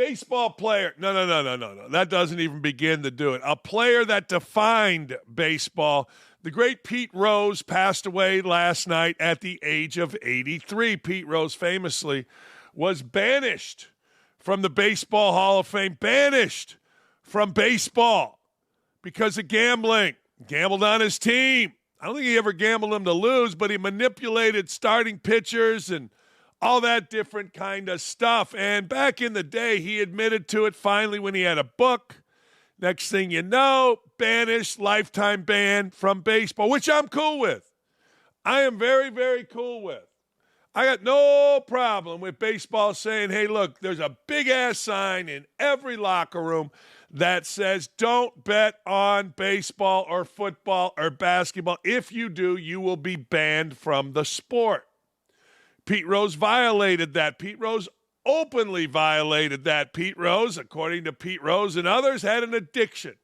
Baseball player. No. That doesn't even begin to do it. A player that defined baseball. The great Pete Rose passed away last night at the age of 83. Pete Rose famously was banished from the Baseball Hall of Fame, banished from baseball because of gambling. Gambled on his team. I don't think he ever gambled him to lose, but he manipulated starting pitchers and all that different kind of stuff. And back in the day, he admitted to it finally when he had a book. Next thing you know, banished, lifetime ban from baseball, which I'm cool with. I am very, very cool with. I got no problem with baseball saying, hey, look, there's a big-ass sign in every locker room that says don't bet on baseball or football or basketball. If you do, you will be banned from the sport. Pete Rose violated that. Pete Rose openly violated that. Pete Rose, according to Pete Rose and others, had an addiction.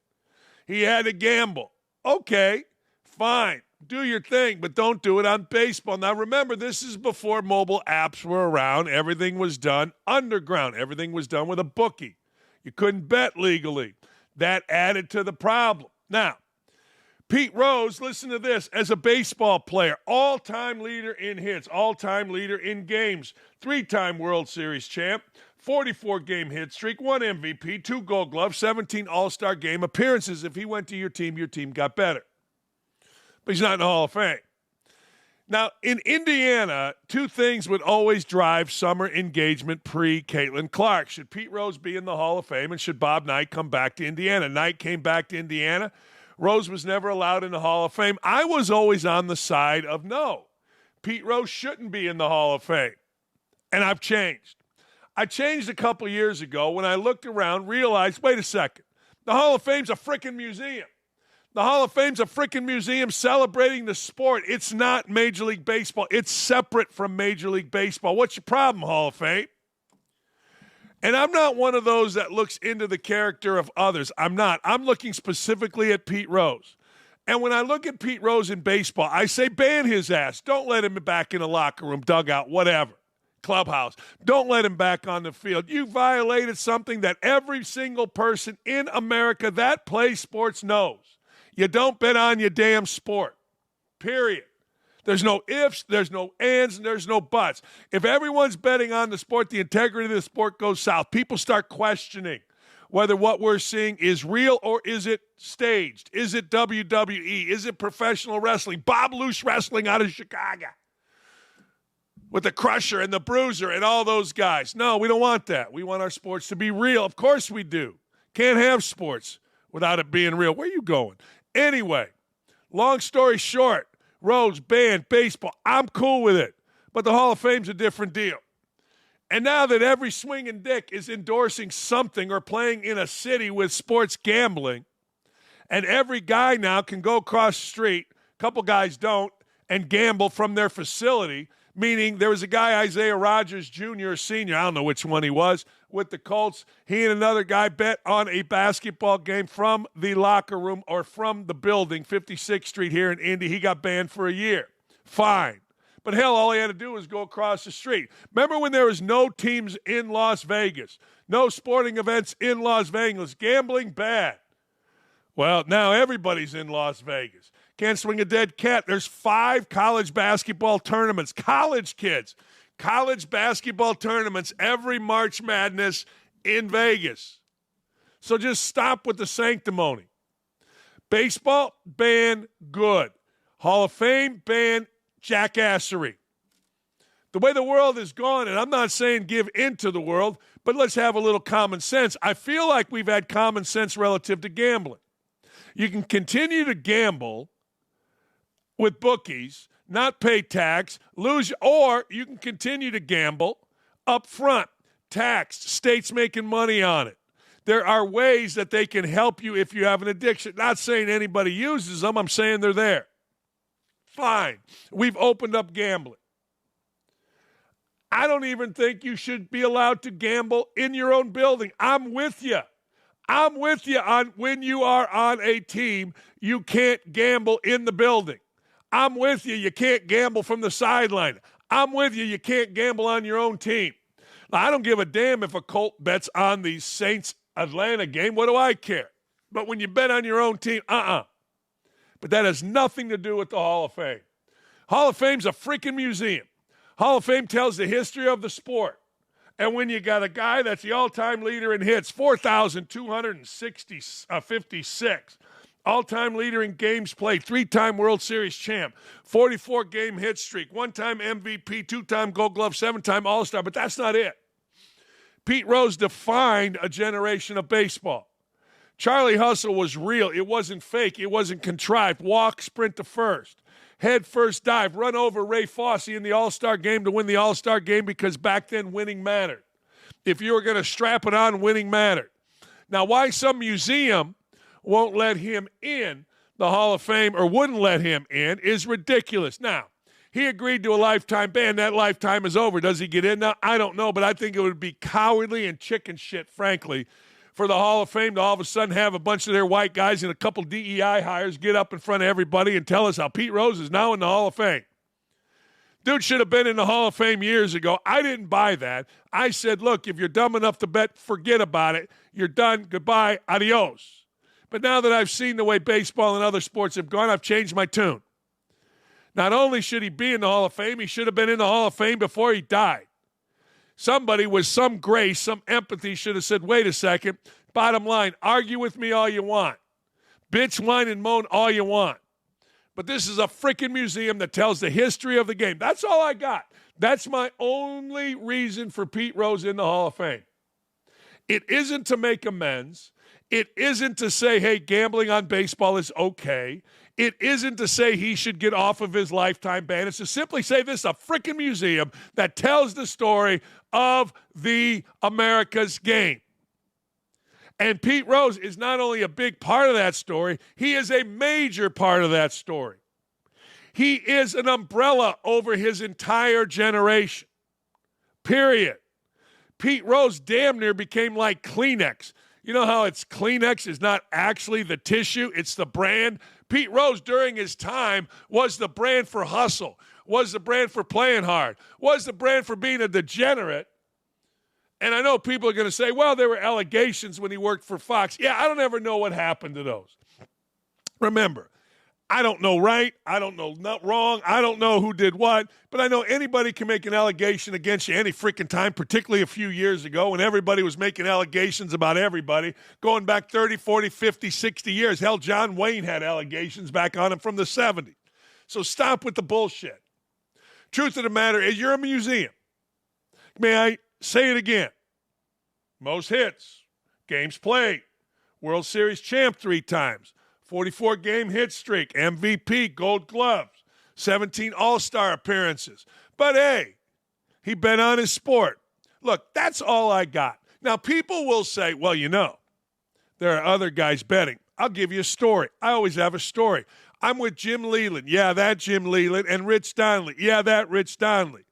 He had to gamble. Okay, fine. Do your thing, but don't do it on baseball. Now, remember, this is before mobile apps were around. Everything was done underground. Everything was done with a bookie. You couldn't bet legally. That added to the problem. Now, Pete Rose, listen to this, as a baseball player, all-time leader in hits, all-time leader in games, 3-time World Series champ, 44-game hit streak, 1 MVP, 2 Gold Gloves, 17 All-Star Game appearances. If he went to your team got better. But he's not in the Hall of Fame. Now, in Indiana, 2 things would always drive summer engagement pre-Caitlin Clark. Should Pete Rose be in the Hall of Fame, and should Bob Knight come back to Indiana? Knight came back to Indiana. Rose was never allowed in the Hall of Fame. I was always on the side of no. Pete Rose shouldn't be in the Hall of Fame. And I've changed. I changed a couple years ago when I looked around, realized, wait a second, the Hall of Fame's a freaking museum. The Hall of Fame's a freaking museum celebrating the sport. It's not Major League Baseball. It's separate from Major League Baseball. What's your problem, Hall of Fame? And I'm not one of those that looks into the character of others. I'm not. I'm looking specifically at Pete Rose. And when I look at Pete Rose in baseball, I say ban his ass. Don't let him back in the locker room, dugout, whatever, clubhouse. Don't let him back on the field. You violated something that every single person in America that plays sports knows. You don't bet on your damn sport, period. There's no ifs, there's no ands, and there's no buts. If everyone's betting on the sport, the integrity of the sport goes south. People start questioning whether what we're seeing is real or is it staged. Is it WWE? Is it professional wrestling? Bob Loose Wrestling out of Chicago with the Crusher and the Bruiser and all those guys. No, we don't want that. We want our sports to be real. Of course we do. Can't have sports without it being real. Where are you going? Anyway, long story short, Rose banned baseball. I'm cool with it. But the Hall of Fame's a different deal. And now that every swinging dick is endorsing something or playing in a city with sports gambling, and every guy now can go across the street, a couple guys don't, and gamble from their facility, meaning there was a guy, Isaiah Rodgers, Jr. or Sr., I don't know which one he was, with the Colts. He and another guy bet on a basketball game from the locker room or from the building, 56th Street here in Indy. He got banned for a year. Fine. But hell, all he had to do was go across the street. Remember when there was no teams in Las Vegas, no sporting events in Las Vegas, gambling bad? Well, now everybody's in Las Vegas. Can't swing a dead cat. There's 5 college basketball tournaments. College kids. College basketball tournaments every March Madness in Vegas. So just stop with the sanctimony. Baseball, ban, good. Hall of Fame, ban, jackassery. The way the world is gone, and I'm not saying give in to the world, but let's have a little common sense. I feel like we've had common sense relative to gambling. You can continue to gamble with bookies, not pay tax, lose, or you can continue to gamble up front, taxed, states making money on it. There are ways that they can help you if you have an addiction. Not saying anybody uses them, I'm saying they're there. Fine. We've opened up gambling. I don't even think you should be allowed to gamble in your own building. I'm with you. I'm with you on when you are on a team, you can't gamble in the building. I'm with you. You can't gamble from the sideline. I'm with you. You can't gamble on your own team. Now, I don't give a damn if a Colt bets on the Saints-Atlanta game. What do I care? But when you bet on your own team, But that has nothing to do with the Hall of Fame. Hall of Fame's a freaking museum. Hall of Fame tells the history of the sport. And when you got a guy that's the all-time leader in hits, 4,256, all-time leader in games played, 3-time World Series champ, 44-game hit streak, 1-time MVP, 2-time Gold Glove, 7-time All-Star, but that's not it. Pete Rose defined a generation of baseball. Charlie Hustle was real. It wasn't fake. It wasn't contrived. Walk, sprint to first. Head first dive, run over Ray Fosse in the All-Star game to win the All-Star game because back then winning mattered. If you were going to strap it on, winning mattered. Now, why some museum won't let him in the Hall of Fame or wouldn't let him in is ridiculous. Now, he agreed to a lifetime ban. That lifetime is over. Does he get in now? I don't know, but I think it would be cowardly and chicken shit, frankly, for the Hall of Fame to all of a sudden have a bunch of their white guys and a couple DEI hires get up in front of everybody and tell us how Pete Rose is now in the Hall of Fame. Dude should have been in the Hall of Fame years ago. I didn't buy that. I said, look, if you're dumb enough to bet, forget about it. You're done. Goodbye. Adios. But now that I've seen the way baseball and other sports have gone, I've changed my tune. Not only should he be in the Hall of Fame, he should have been in the Hall of Fame before he died. Somebody with some grace, some empathy should have said, wait a second, bottom line, argue with me all you want. Bitch, whine, and moan all you want. But this is a freaking museum that tells the history of the game. That's all I got. That's my only reason for Pete Rose in the Hall of Fame. It isn't to make amends. It isn't to say, hey, gambling on baseball is okay. It isn't to say he should get off of his lifetime ban. It's to simply say this is a freaking museum that tells the story of the America's game. And Pete Rose is not only a big part of that story, he is a major part of that story. He is an umbrella over his entire generation. Period. Pete Rose damn near became like Kleenex. You know how it's Kleenex is not actually the tissue, it's the brand? Pete Rose, during his time, was the brand for hustle, was the brand for playing hard, was the brand for being a degenerate. And I know people are going to say, well, there were allegations when he worked for Fox. Yeah, I don't ever know what happened to those. Remember, I don't know right, I don't know not wrong, I don't know who did what, but I know anybody can make an allegation against you any freaking time, particularly a few years ago when everybody was making allegations about everybody, going back 30, 40, 50, 60 years. Hell, John Wayne had allegations back on him from the 70s. So stop with the bullshit. Truth of the matter is you're a museum. May I say it again? Most hits, games played, World Series champ 3 times, 44-game hit streak, MVP, Gold Gloves, 17 All-Star appearances. But, hey, he bet on his sport. Look, that's all I got. Now, people will say, well, you know, there are other guys betting. I'll give you a story. I always have a story. I'm with Jim Leland. Yeah, that Jim Leland. And Rich Donnelly. Yeah, that Rich Donnelly.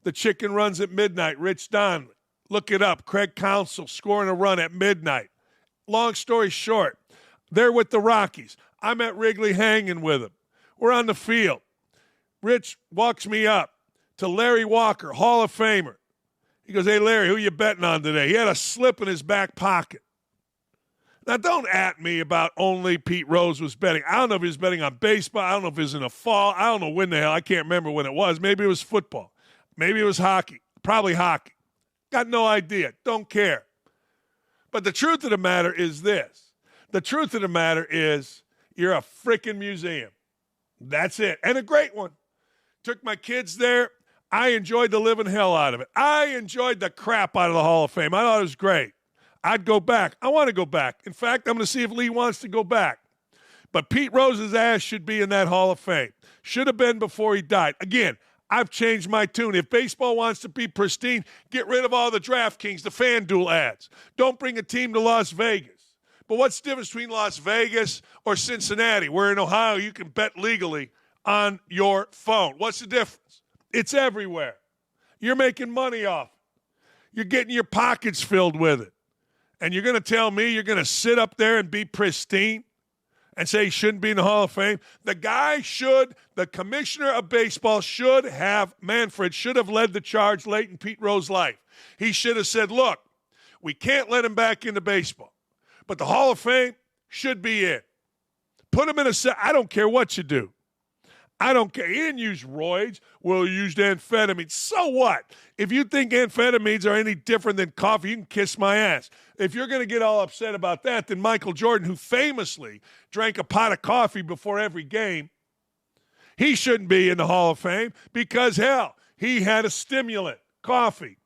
The Chicken Runs at Midnight, Rich Donnelly. Look it up. Craig Counsell scoring a run at midnight. Long story short, they're with the Rockies. I'm at Wrigley hanging with them. We're on the field. Rich walks me up to Larry Walker, Hall of Famer. He goes, hey, Larry, who you betting on today? He had a slip in his back pocket. Now, don't at me about only Pete Rose was betting. I don't know if he was betting on baseball. I don't know if it was in a fall. I don't know when the hell. I can't remember when it was. Maybe it was football. Maybe it was hockey. Probably hockey. Got no idea. Don't care. But the truth of the matter is this. The truth of the matter is you're a freaking museum. That's it. And a great one. Took my kids there. I enjoyed the living hell out of it. I enjoyed the crap out of the Hall of Fame. I thought it was great. I'd go back. I want to go back. In fact, I'm going to see if Lee wants to go back. But Pete Rose's ass should be in that Hall of Fame. Should have been before he died. Again, I've changed my tune. If baseball wants to be pristine, get rid of all the DraftKings, the FanDuel ads. Don't bring a team to Las Vegas. But what's the difference between Las Vegas or Cincinnati, where in Ohio you can bet legally on your phone? What's the difference? It's everywhere. You're making money off it. You're getting your pockets filled with it. And you're going to tell me you're going to sit up there and be pristine and say he shouldn't be in the Hall of Fame? The commissioner of baseball Manfred should have led the charge late in Pete Rose's life. He should have said, look, we can't let him back into baseball, but the Hall of Fame should be in. Put him in I don't care what you do. I don't care. He didn't use roids. Well, he used amphetamines. So what? If you think amphetamines are any different than coffee, you can kiss my ass. If you're going to get all upset about that, then Michael Jordan, who famously drank a pot of coffee before every game, he shouldn't be in the Hall of Fame because, hell, he had a stimulant, coffee.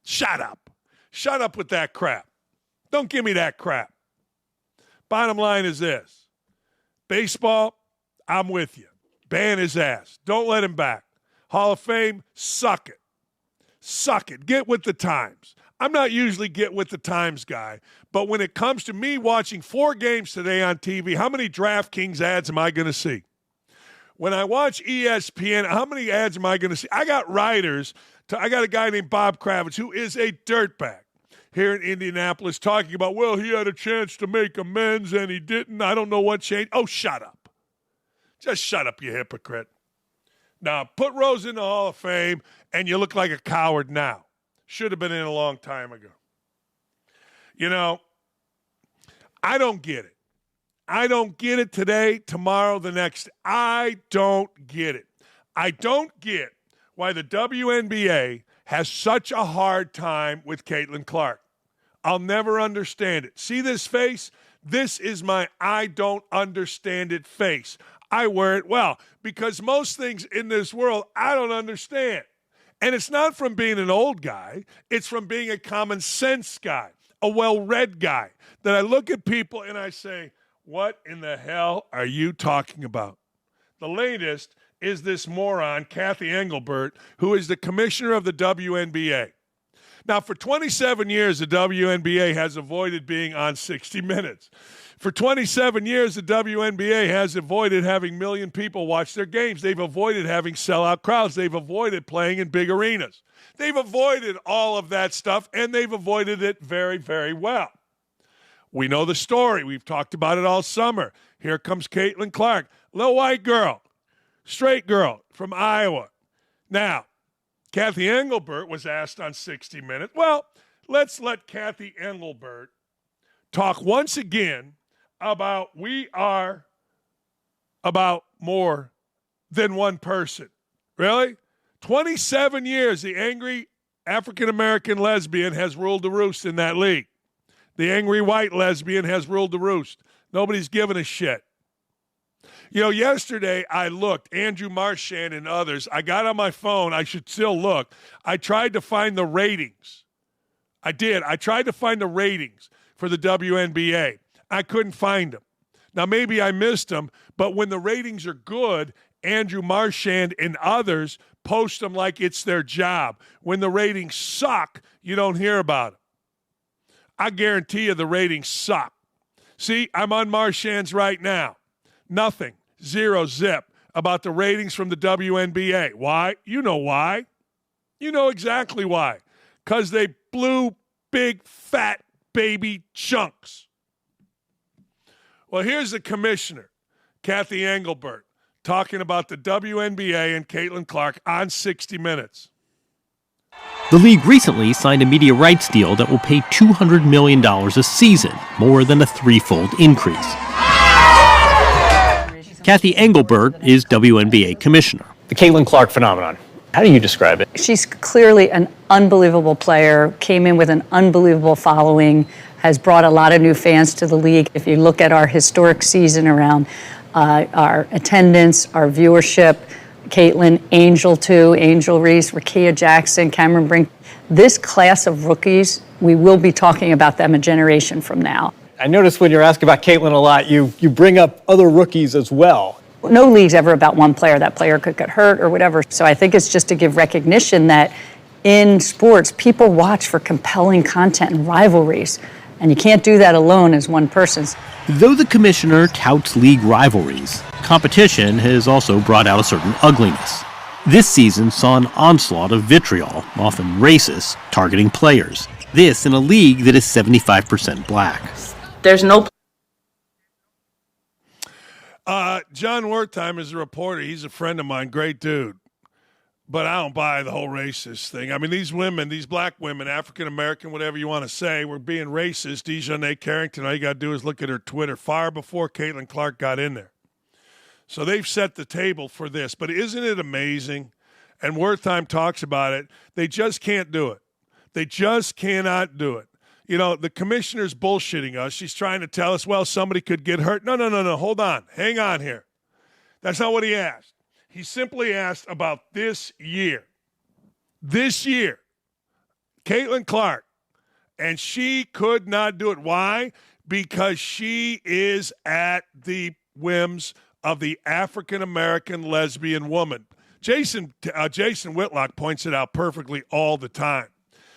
Shut up. Shut up with that crap. Don't give me that crap. Bottom line is this. Baseball, I'm with you. Ban his ass. Don't let him back. Hall of Fame, suck it. Suck it. Get with the times. I'm not usually get with the times guy, but when it comes to me watching 4 games today on TV, how many DraftKings ads am I going to see? When I watch ESPN, how many ads am I going to see? I got writers. I got a guy named Bob Kravitz who is a dirtbag here in Indianapolis talking about, well, he had a chance to make amends and he didn't. I don't know what changed. Oh, shut up. Just shut up, you hypocrite. Now, put Rose in the Hall of Fame, and you look like a coward now. Should have been in a long time ago. You know, I don't get it. I don't get it today, tomorrow, the next. I don't get it. I don't get why the WNBA has such a hard time with Caitlin Clark. I'll never understand it. See this face? This is my I don't understand it face. I wear it well because most things in this world I don't understand. And it's not from being an old guy. It's from being a common sense guy, a well-read guy, that I look at people and I say, what in the hell are you talking about? The latest is this moron, Kathy Engelbert, who is the commissioner of the WNBA. Now, for 27 years, the WNBA has avoided being on 60 Minutes. For 27 years, the WNBA has avoided having 1 million people watch their games. They've avoided having sellout crowds. They've avoided playing in big arenas. They've avoided all of that stuff, and they've avoided it very, very well. We know the story. We've talked about it all summer. Here comes Caitlin Clark, little white girl, straight girl from Iowa. Now, Kathy Engelbert was asked on 60 Minutes. Well, let's let Kathy Engelbert talk once again about we are about more than one person. Really? 27 years, the angry African-American lesbian has ruled the roost in that league. The angry white lesbian has ruled the roost. Nobody's giving a shit. You know, yesterday I looked, Andrew Marchand and others. I got on my phone. I should still look. I tried to find the ratings. I did. I tried to find the ratings for the WNBA. I couldn't find them. Now, maybe I missed them, but when the ratings are good, Andrew Marchand and others post them like it's their job. When the ratings suck, you don't hear about them. I guarantee you the ratings suck. See, I'm on Marchand's right now. Nothing, 0 zip about the ratings from the WNBA. Why? You know why. You know exactly why. Because they blew big, fat, baby chunks. Well, here's the commissioner, Kathy Engelbert, talking about the WNBA and Caitlin Clark on 60 Minutes. The league recently signed a media rights deal that will pay $200 million a season, more than a 3-fold increase. Kathy Engelbert is WNBA commissioner. The Caitlin Clark phenomenon. How do you describe it? She's clearly an unbelievable player, came in with an unbelievable following, has brought a lot of new fans to the league. If you look at our historic season around our attendance, our viewership, Caitlin, Angel Reese, Rakia Jackson, Cameron Brink, this class of rookies, we will be talking about them a generation from now. I noticed when you're asking about Caitlin a lot, you bring up other rookies as well. No league's ever about one player. That player could get hurt or whatever. So I think it's just to give recognition that in sports, people watch for compelling content and rivalries. And you can't do that alone as one person. Though the commissioner touts league rivalries, competition has also brought out a certain ugliness. This season saw an onslaught of vitriol, often racist, targeting players. This in a league that is 75% black. There's no John Wertheim is a reporter. He's a friend of mine. Great dude. But I don't buy the whole racist thing. I mean, these women, these black women, African-American, whatever you want to say, were being racist. Dejonae Carrington, all you got to do is look at her Twitter far before Caitlin Clark got in there. So they've set the table for this. But isn't it amazing? And Wertheim talks about it. They just can't do it. They just cannot do it. You know, the commissioner's bullshitting us. She's trying to tell us, well, somebody could get hurt. No. Hold on. Hang on here. That's not what he asked. He simply asked about this year. This year. Caitlin Clark. And she could not do it. Why? Because she is at the whims of the African-American lesbian woman. Jason Whitlock points it out perfectly all the time.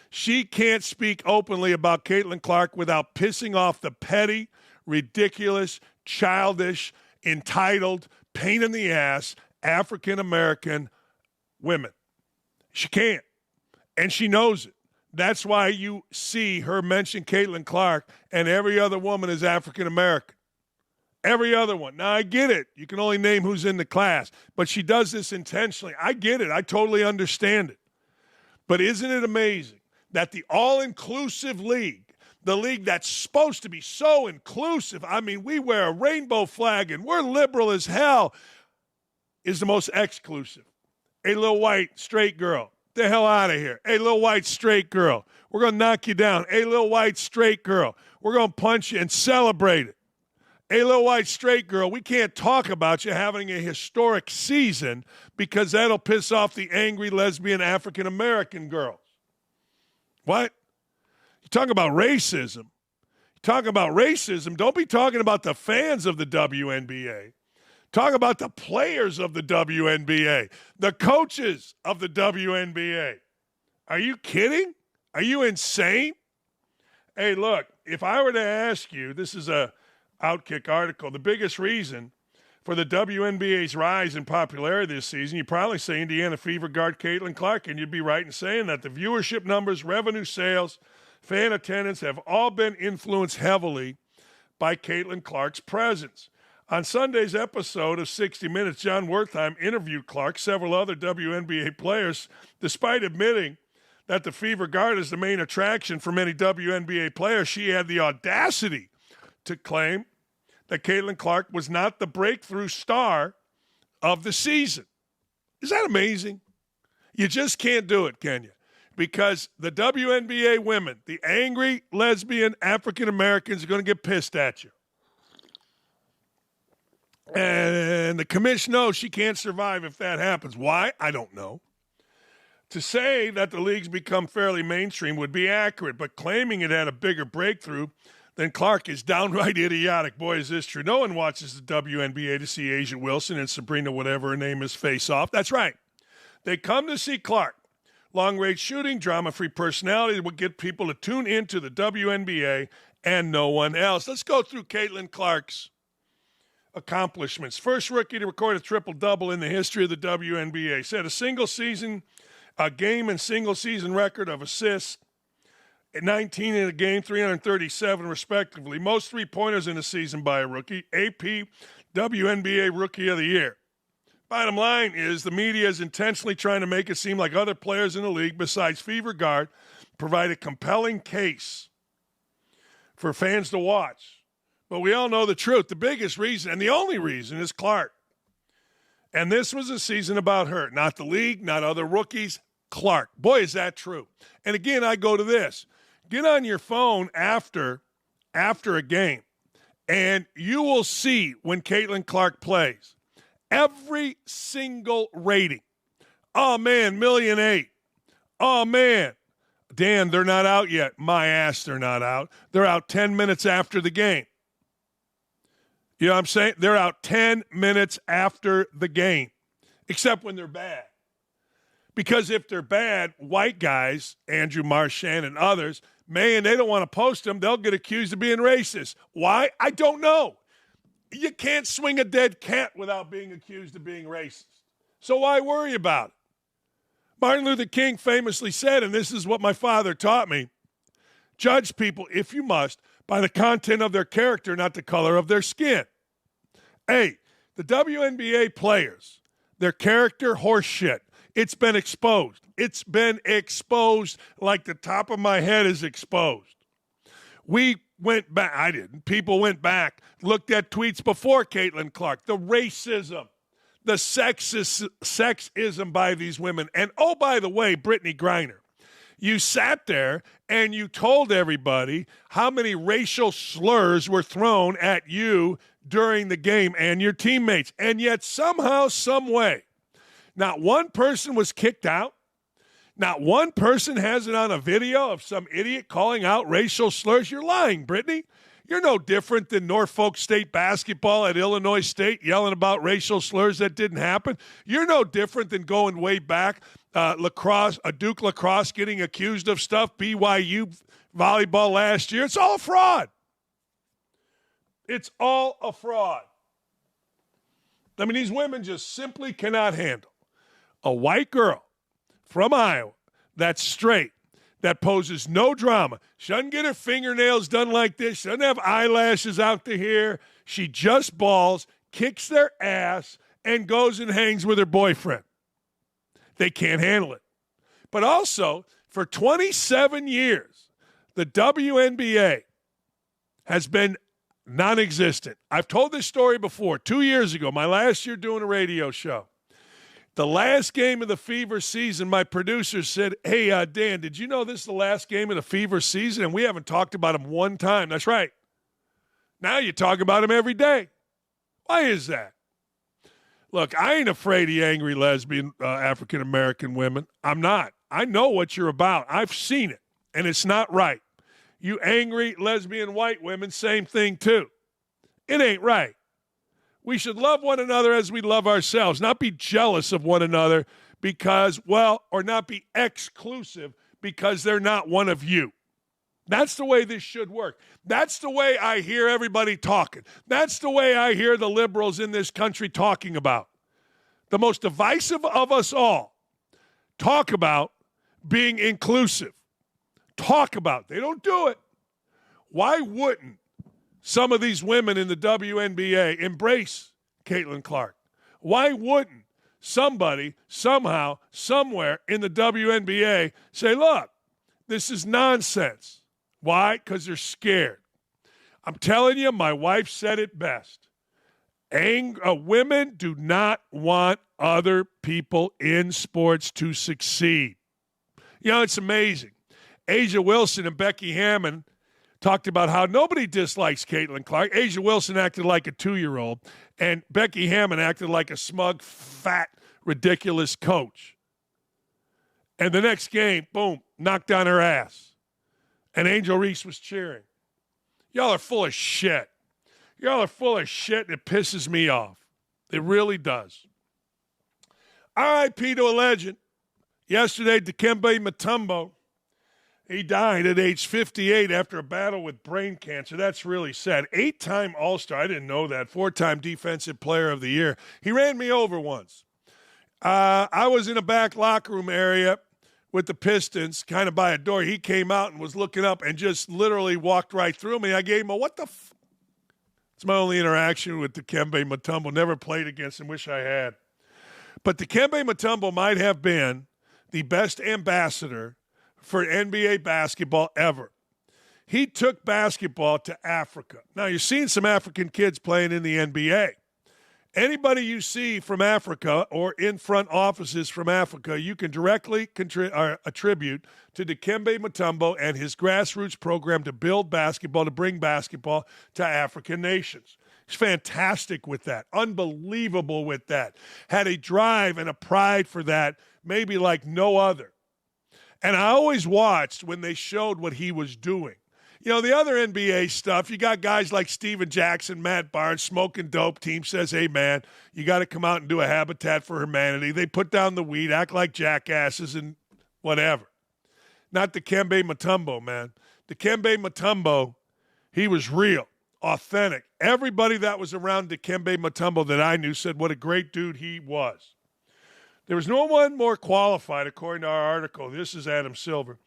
She can't speak openly about Caitlin Clark without pissing off the petty, ridiculous, childish, entitled, pain in the ass African-American women. She can't. And she knows it. That's why you see her mention Caitlin Clark and every other woman is African-American. Every other one. Now, I get it. You can only name who's in the class. But she does this intentionally. I get it. I totally understand it. But isn't it amazing that the all-inclusive league, the league that's supposed to be so inclusive, I mean, we wear a rainbow flag and we're liberal as hell, is the most exclusive. A little white straight girl, the hell out of here. A little white straight girl, we're going to knock you down. A little white straight girl, we're going to punch you and celebrate it. A little white straight girl, we can't talk about you having a historic season because that'll piss off the angry lesbian African-American girls. What? You talk about racism. You talk about racism, don't be talking about the fans of the WNBA. Talk about the players of the WNBA, the coaches of the WNBA. Are you kidding? Are you insane? Hey, look, if I were to ask you, this is a OutKick article, the biggest reason for the WNBA's rise in popularity this season, you'd probably say Indiana Fever guard Caitlin Clark, and you'd be right in saying that the viewership numbers, revenue sales, fan attendance have all been influenced heavily by Caitlin Clark's presence. On Sunday's episode of 60 Minutes, John Wertheim interviewed Clark, several other WNBA players, despite admitting that the Fever guard is the main attraction for many WNBA players. She had the audacity to claim that Caitlin Clark was not the breakthrough star of the season. Is that amazing? You just can't do it, can you? Because the WNBA women, the angry lesbian African Americans, are going to get pissed at you. And the commission knows she can't survive if that happens. Why? I don't know. To say that the league's become fairly mainstream would be accurate, but claiming it had a bigger breakthrough than Clark is downright idiotic. Boy, is this true. No one watches the WNBA to see Asia Wilson and Sabrina, whatever her name is, face off. That's right. They come to see Clark. Long-range shooting, drama-free personality will get people to tune into the WNBA and no one else. Let's go through Caitlin Clark's accomplishments. First rookie to record a triple-double in the history of the WNBA. Set a game and single-season record of assists, 19 in a game, 337 respectively. Most three-pointers in a season by a rookie. AP WNBA Rookie of the Year. Bottom line is the media is intentionally trying to make it seem like other players in the league besides Fever guard provide a compelling case for fans to watch. But we all know the truth. The biggest reason, and the only reason, is Clark. And this was a season about her. Not the league, not other rookies, Clark. Boy, is that true. And again, I go to this. Get on your phone after a game, and you will see when Caitlin Clark plays. Every single rating. Oh, man, 1.8 million. Oh, man. Dan, they're not out yet. My ass, they're not out. They're out 10 minutes after the game. You know what I'm saying? They're out 10 minutes after the game, except when they're bad. Because if they're bad, white guys, Andrew Marchand and others, man, they don't want to post them. They'll get accused of being racist. Why? I don't know. You can't swing a dead cat without being accused of being racist. So why worry about it? Martin Luther King famously said, and this is what my father taught me, judge people, if you must, by the content of their character, not the color of their skin. Hey, The WNBA players, their character horse shit. It's been exposed. It's been exposed like the top of my head is exposed. We went back. I didn't. People went back, looked at tweets before Caitlin Clark, the racism, the sexism by these women. And, oh, by the way, Brittany Griner, you sat there and you told everybody how many racial slurs were thrown at you during the game and your teammates. And yet somehow, some way, not one person was kicked out. Not one person has it on a video of some idiot calling out racial slurs. You're lying, Brittany. You're no different than Norfolk State basketball at Illinois State yelling about racial slurs that didn't happen. You're no different than going way back, lacrosse, Duke lacrosse getting accused of stuff, BYU volleyball last year. It's all a fraud. It's all a fraud. I mean, these women just simply cannot handle a white girl from Iowa that's straight, that poses no drama. She doesn't get her fingernails done like this. She doesn't have eyelashes out to here. She just balls, kicks their ass, and goes and hangs with her boyfriend. They can't handle it. But also, for 27 years, the WNBA has been non-existent. I've told this story before. 2 years ago, my last year doing a radio show, the last game of the Fever season, my producer said, hey, Dan, did you know this is the last game of the Fever season? And we haven't talked about him one time. That's right. Now you talk about him every day. Why is that? Look, I ain't afraid of angry lesbian African-American women. I'm not. I know what you're about. I've seen it, and it's not right. You angry lesbian white women, same thing too. It ain't right. We should love one another as we love ourselves, not be jealous of one another because, well, or not be exclusive because they're not one of you. That's the way this should work. That's the way I hear everybody talking. That's the way I hear the liberals in this country talking about. The most divisive of us all talk about being inclusive. Talk about. They don't do it. Why wouldn't some of these women in the WNBA embrace Caitlin Clark? Why wouldn't somebody, somehow, somewhere in the WNBA say, look, this is nonsense? Why? Because they're scared. I'm telling you, my wife said it best. Women do not want other people in sports to succeed. You know, it's amazing. Asia Wilson and Becky Hammon talked about how nobody dislikes Caitlin Clark. Asia Wilson acted like a 2-year-old, and Becky Hammon acted like a smug, fat, ridiculous coach. And the next game, boom, knocked down her ass. And Angel Reese was cheering. Y'all are full of shit. Y'all are full of shit, and it pisses me off. It really does. R.I.P. to a legend. Yesterday, Dikembe Mutombo, he died at age 58 after a battle with brain cancer. That's really sad. 8-time All-Star. I didn't know that. 4-time Defensive Player of the Year. He ran me over once. I was in a back locker room area with the Pistons, kind of by a door. He came out and was looking up and just literally walked right through me. I gave him a, what the f? It's my only interaction with Dikembe Mutombo. Never played against him. Wish I had. But Dikembe Mutombo might have been the best ambassador for NBA basketball ever. He took basketball to Africa. Now, you're seeing some African kids playing in the NBA. Anybody you see from Africa or in front offices from Africa, you can directly attribute to Dikembe Mutombo and his grassroots program to build basketball, to bring basketball to African nations. He's fantastic with that, unbelievable with that. Had a drive and a pride for that, maybe like no other. And I always watched when they showed what he was doing. You know, the other NBA stuff, you got guys like Steven Jackson, Matt Barnes, smoking dope. Team says, hey, man, you got to come out and do a Habitat for Humanity. They put down the weed, act like jackasses and whatever. Not Dikembe Mutombo, man. Dikembe Mutombo, he was real, authentic. Everybody that was around Dikembe Mutombo that I knew said what a great dude he was. There was no one more qualified, according to our article, this is Adam Silver,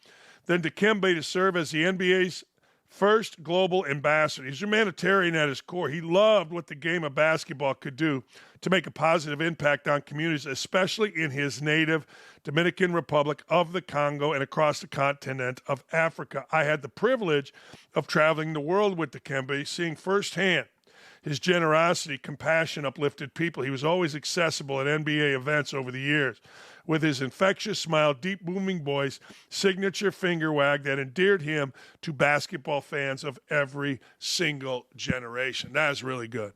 than Dikembe to serve as the NBA's first global ambassador. He's humanitarian at his core. He loved what the game of basketball could do to make a positive impact on communities, especially in his native Dominican Republic of the Congo and across the continent of Africa. I had the privilege of traveling the world with Dikembe, seeing firsthand his generosity, compassion, uplifted people. He was always accessible at NBA events over the years with his infectious smile, deep booming voice, signature finger wag that endeared him to basketball fans of every single generation. That is really good.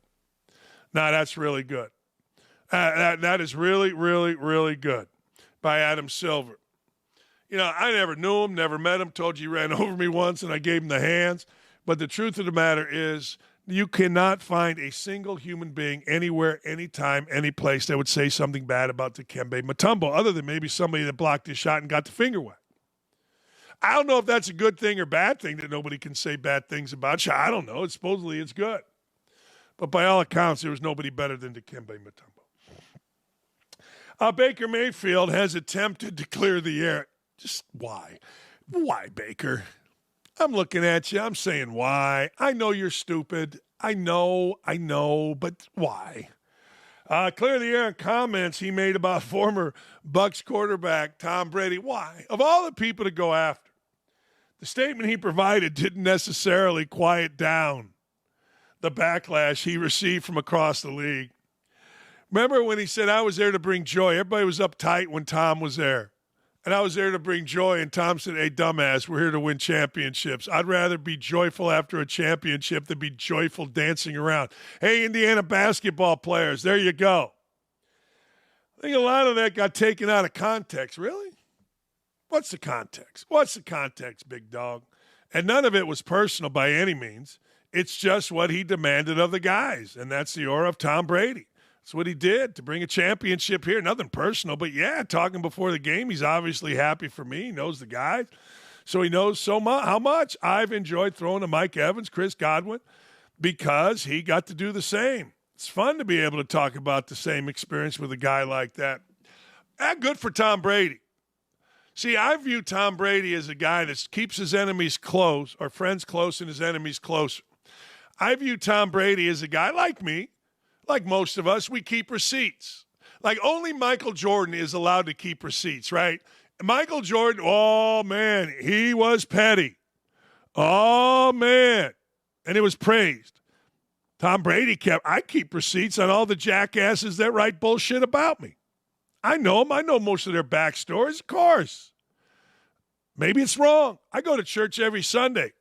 Now, that's really good. That is really, really, really good by Adam Silver. You know, I never knew him, never met him, told you he ran over me once and I gave him the hands. But the truth of the matter is, you cannot find a single human being anywhere, anytime, any place that would say something bad about Dikembe Mutombo, other than maybe somebody that blocked his shot and got the finger wet. I don't know if that's a good thing or bad thing that nobody can say bad things about you. I don't know. Supposedly it's good. But by all accounts, there was nobody better than Dikembe Mutombo. Baker Mayfield has attempted to clear the air. Just why? Why, Baker? I'm looking at you. I'm saying why. I know you're stupid. I know, but why? Clear the air in comments he made about former Bucs quarterback Tom Brady. Why? Of all the people to go after, the statement he provided didn't necessarily quiet down the backlash he received from across the league. Remember when he said, I was there to bring joy? Everybody was uptight when Tom was there. And I was there to bring joy, and Tom said, hey, dumbass, we're here to win championships. I'd rather be joyful after a championship than be joyful dancing around. Hey, Indiana basketball players, there you go. I think a lot of that got taken out of context. Really? What's the context? What's the context, big dog? And none of it was personal by any means. It's just what he demanded of the guys, and that's the aura of Tom Brady. That's what he did to bring a championship here. Nothing personal, but yeah, talking before the game, he's obviously happy for me. He knows the guys. So he knows how much I've enjoyed throwing to Mike Evans, Chris Godwin, because he got to do the same. It's fun to be able to talk about the same experience with a guy like that. Good for Tom Brady. See, I view Tom Brady as a guy that keeps his enemies close, or friends close and his enemies closer. I view Tom Brady as a guy like me. Like most of us, we keep receipts. Like only Michael Jordan is allowed to keep receipts, right? Michael Jordan, oh, man, he was petty. Oh, man. And it was praised. Tom Brady I keep receipts on all the jackasses that write bullshit about me. I know them. I know most of their backstories, of course. Maybe it's wrong. I go to church every Sunday.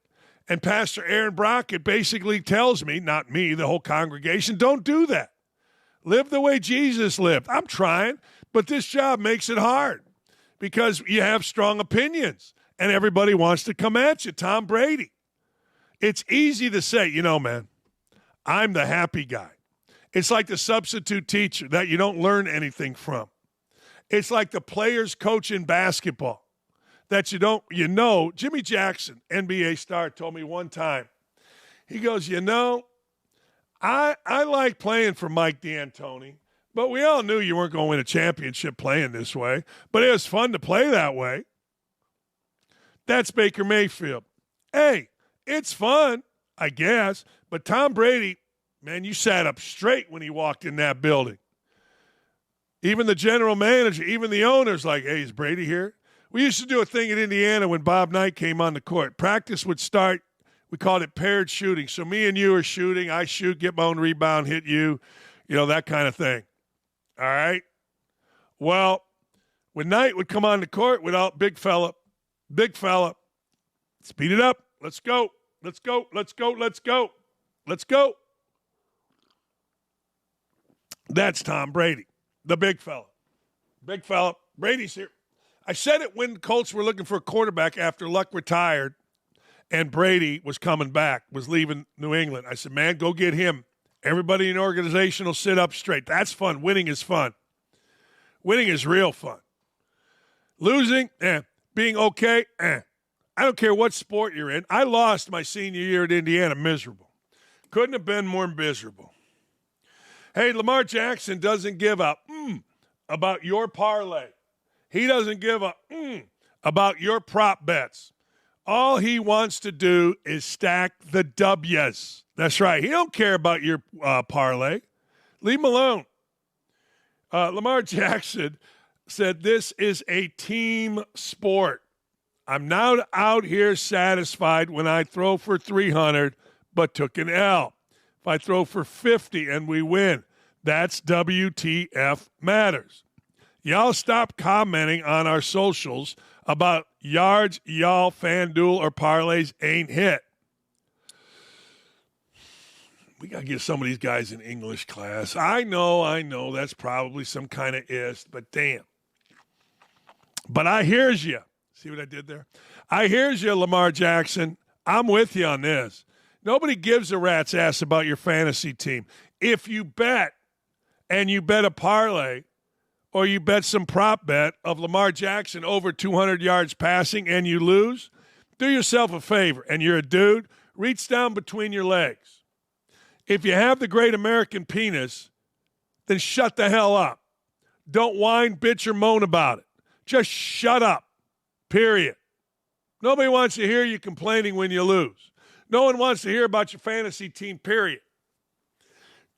And Pastor Aaron Brockett basically tells me, not me, the whole congregation, don't do that. Live the way Jesus lived. I'm trying, but this job makes it hard because you have strong opinions and everybody wants to come at you. Tom Brady. It's easy to say, man, I'm the happy guy. It's like the substitute teacher that you don't learn anything from. It's like the players coach in basketball. That Jimmy Jackson, NBA star, told me one time. He goes, I like playing for Mike D'Antoni, but we all knew you weren't going to win a championship playing this way. But it was fun to play that way. That's Baker Mayfield. Hey, it's fun, I guess. But Tom Brady, man, you sat up straight when he walked in that building. Even the general manager, even the owner's like, hey, is Brady here? We used to do a thing in Indiana when Bob Knight came on the court. Practice would start, we called it paired shooting. So me and you are shooting, I shoot, get my own rebound, hit you, that kind of thing. All right? Well, when Knight would come on the court without big fella, speed it up, let's go. That's Tom Brady, the big fella. Brady's here. I said it when Colts were looking for a quarterback after Luck retired and Brady was coming back, was leaving New England. I said, man, go get him. Everybody in the organization will sit up straight. That's fun. Winning is fun. Winning is real fun. Losing, being okay, I don't care what sport you're in. I lost my senior year at Indiana miserable. Couldn't have been more miserable. Hey, Lamar Jackson doesn't give a about your parlay. He doesn't give a about your prop bets. All he wants to do is stack the W's. That's right. He don't care about your parlay. Leave him alone. Lamar Jackson said this is a team sport. I'm now out here satisfied when I throw for 300 but took an L. If I throw for 50 and we win, that's WTF matters. Y'all stop commenting on our socials about yards y'all FanDuel or parlays ain't hit. We got to get some of these guys in English class. I know, that's probably some kind of ist, but damn. But I hears you. See what I did there? I hears you, Lamar Jackson. I'm with you on this. Nobody gives a rat's ass about your fantasy team. If you bet, and you bet a parlay, or you bet some prop bet of Lamar Jackson over 200 yards passing and you lose, do yourself a favor, and you're a dude, reach down between your legs. If you have the great American penis, then shut the hell up. Don't whine, bitch, or moan about it. Just shut up, period. Nobody wants to hear you complaining when you lose. No one wants to hear about your fantasy team, period.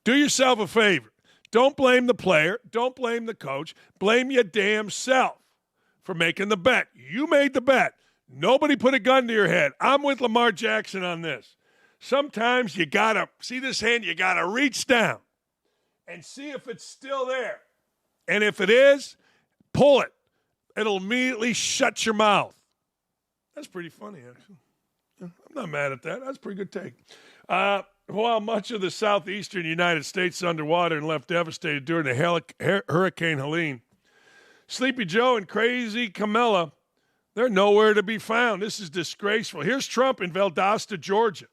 Do yourself a favor. Don't blame the player. Don't blame the coach. Blame your damn self for making the bet. You made the bet. Nobody put a gun to your head. I'm with Lamar Jackson on this. Sometimes you got to, see this hand, you got to reach down and see if it's still there. And if it is, pull it. It'll immediately shut your mouth. That's pretty funny, actually. I'm not mad at that. That's a pretty good take. While much of the southeastern United States is underwater and left devastated during the Hurricane Helene, Sleepy Joe and Crazy Kamala, they're nowhere to be found. This is disgraceful. Here's Trump in Valdosta, Georgia.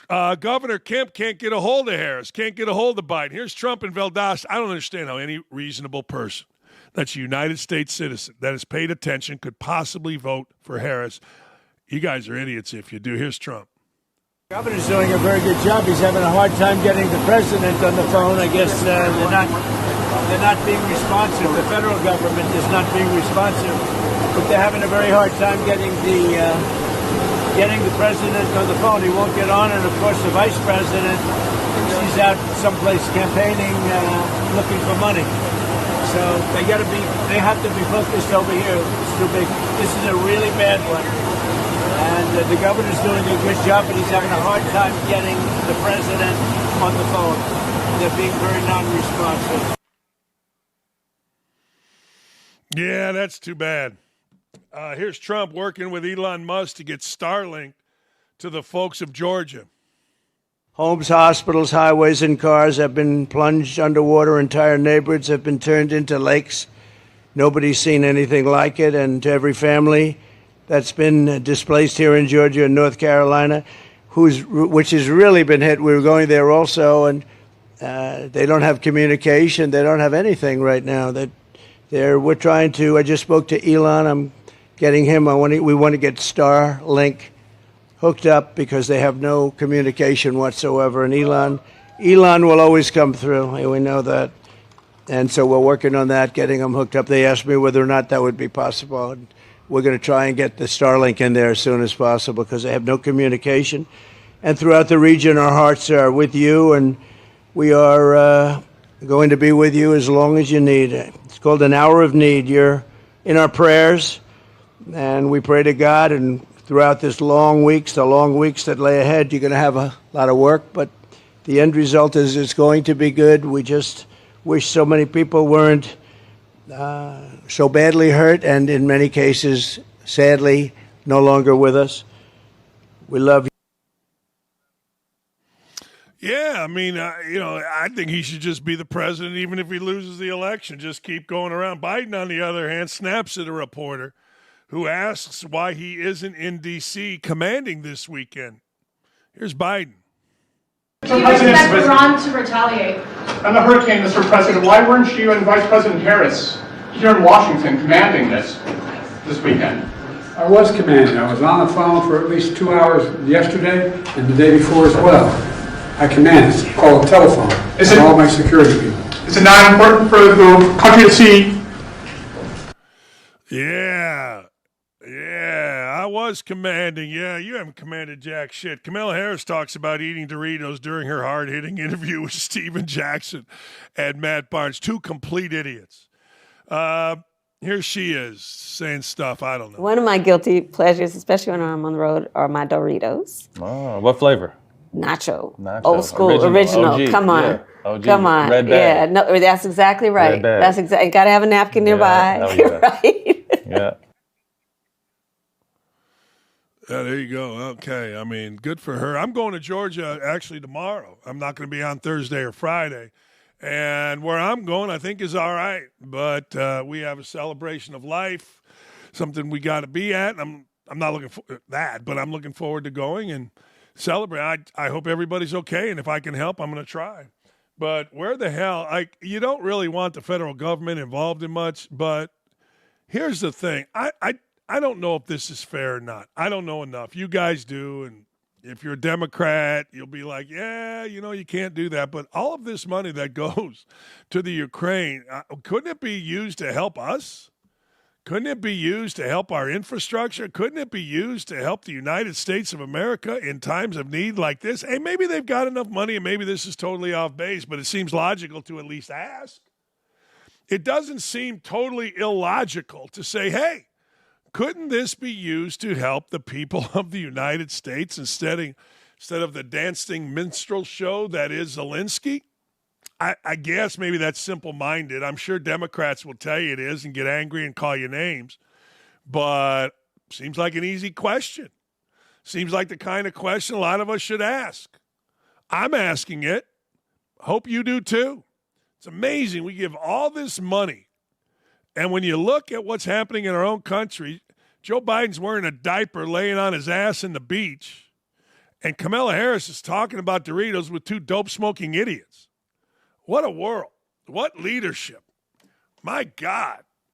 Governor Kemp can't get a hold of Harris, can't get a hold of Biden. Here's Trump in Valdosta. I don't understand how any reasonable person that's a United States citizen that has paid attention could possibly vote for Harris. You guys are idiots if you do. Here's Trump. The governor's doing a very good job. He's having a hard time getting the president on the phone. I guess they're not being responsive. The federal government is not being responsive, but they're having a very hard time getting the president on the phone. He won't get on, and of course the vice president, she's out someplace campaigning, looking for money. So they have to be focused over here. It's too big. This is a really bad one. And the governor's doing a good job, but he's having a hard time getting the president on the phone. They're being very non-responsive. Yeah, that's too bad. Here's Trump working with Elon Musk to get Starlink to the folks of Georgia. Homes, hospitals, highways, and cars have been plunged underwater. Entire neighborhoods have been turned into lakes. Nobody's seen anything like it. And to every family that's been displaced here in Georgia and North Carolina, which has really been hit. We were going there also, and they don't have communication. They don't have anything right now. We're trying to. I just spoke to Elon. I'm getting him. We want to get Starlink hooked up because they have no communication whatsoever. And Elon will always come through. We know that. And so we're working on that, getting them hooked up. They asked me whether or not that would be possible. And we're going to try and get the Starlink in there as soon as possible because they have no communication. And throughout the region, our hearts are with you, and we are going to be with you as long as you need. It's called an hour of need. You're in our prayers, and we pray to God. And throughout the long weeks that lay ahead, you're going to have a lot of work, but the end result is it's going to be good. We just wish so many people weren't so badly hurt, and in many cases, sadly, no longer with us. We love you. Yeah, I mean, I think he should just be the president even if he loses the election. Just keep going around. Biden, on the other hand, snaps at a reporter who asks why he isn't in D.C. commanding this weekend. Here's Biden. Do you expect Iran to retaliate? On the hurricane, Mr. President, why weren't you and Vice President Harris here in Washington commanding this weekend? I was commanding. I was on the phone for at least 2 hours yesterday and the day before as well. I command. It's called a telephone. All my security people. Is it not important for the country to see? Yeah, I was commanding. Yeah, you haven't commanded jack shit. Kamala Harris talks about eating Doritos during her hard-hitting interview with Steven Jackson and Matt Barnes. Two complete idiots. Here she is saying stuff I don't know. One of my guilty pleasures, especially when I'm on the road, are my Doritos. Oh, what flavor? Nacho. Old school, original. OG. Come on. Yeah. OG. Come on. Red bag. Yeah, no, that's exactly right. Red bag. That's exactly. Got to have a napkin nearby. Yeah. Right. Yeah. There you go. Okay. I mean, good for her. I'm going to Georgia actually tomorrow. I'm not going to be on Thursday or Friday. And where I'm going, I think, is all right. But we have a celebration of life, something we got to be at. I'm not looking for that, but I'm looking forward to going and celebrate. I hope everybody's okay. And if I can help, I'm going to try. But where the hell? You don't really want the federal government involved in much. But here's the thing. I don't know if this is fair or not. I don't know enough. You guys do, and if you're a Democrat, you'll be like, yeah, you can't do that. But all of this money that goes to the Ukraine, couldn't it be used to help us? Couldn't it be used to help our infrastructure? Couldn't it be used to help the United States of America in times of need like this? Hey, maybe they've got enough money, and maybe this is totally off base, but it seems logical to at least ask. It doesn't seem totally illogical to say, hey, couldn't this be used to help the people of the United States instead of the dancing minstrel show that is Zelensky? I guess maybe that's simple-minded. I'm sure Democrats will tell you it is and get angry and call you names. But seems like an easy question. Seems like the kind of question a lot of us should ask. I'm asking it. Hope you do too. It's amazing. We give all this money. And when you look at what's happening in our own country, Joe Biden's wearing a diaper laying on his ass in the beach. And Kamala Harris is talking about Doritos with two dope-smoking idiots. What a world. What leadership. My God.